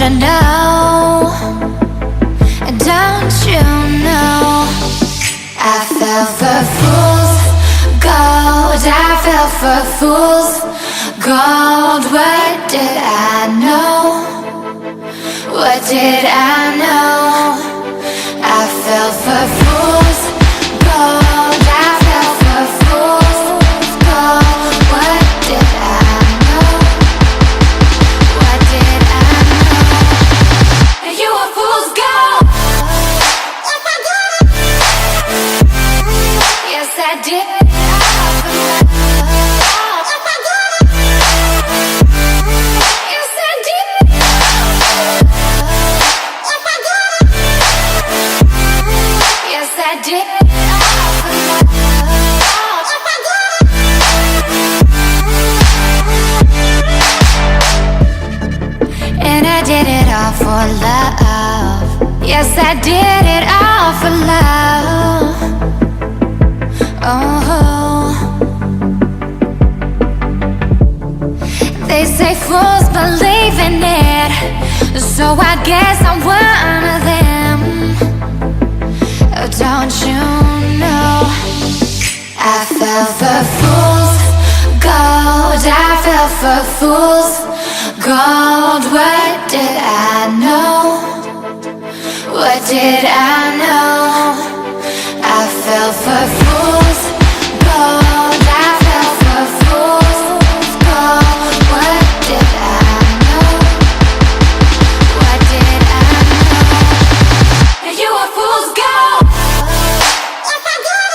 you know? Don't you know? I fell for fools gold. I fell for fools gold. What did I know? What did I know? I fell for fools gold. I fell for fools gold. What did I know? What did I know? You were fool's gold. Yes, I did. Yes, I did. Yes, I did. And I did it all for love. Yes, I did it all for love. Oh, they say fools believe in it, so I guess I'm one of them. Oh, don't you know? I fell for fools gold. I fell for fools gold. What did I know? What did I know? I fell for fools gold. I fell for fools gold. What did I know? What did I know? You were fool's gold. Yes, I did.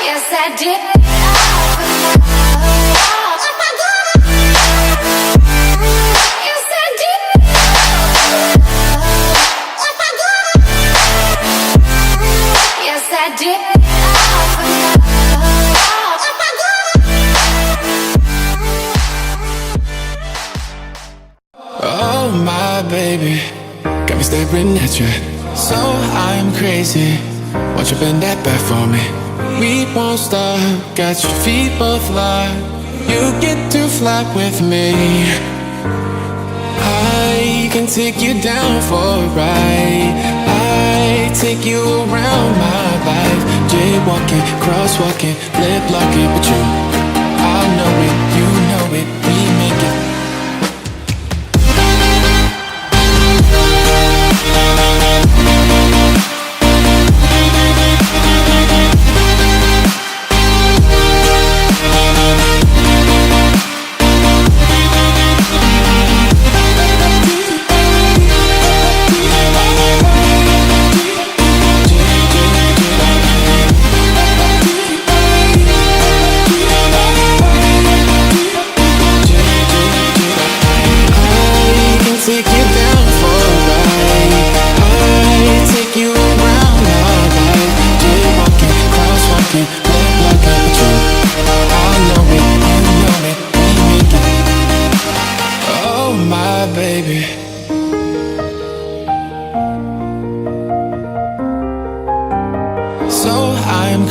Yes, I did. Yes, I did. Oh my baby, got me staring at you. So I'm crazy. Won't you bend that back for me? We won't stop. Got your feet both locked. You get to fly with me. I can take you down for a ride. I take you around my life. Jaywalking, crosswalking, lip locking, but you, I know it, you know it, we make it.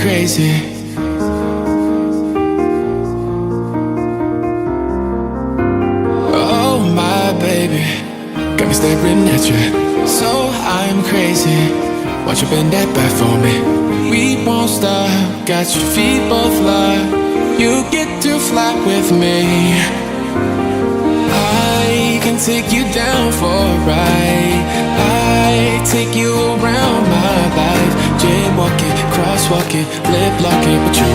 Crazy. Oh my baby, got me staring at you. So I'm crazy. Won't you bend that back for me? We won't stop. Got your feet both locked. You get to fly with me. I can take you down for a ride. I take you around my life. Jaywalking, crosswalking, lip locking, but you,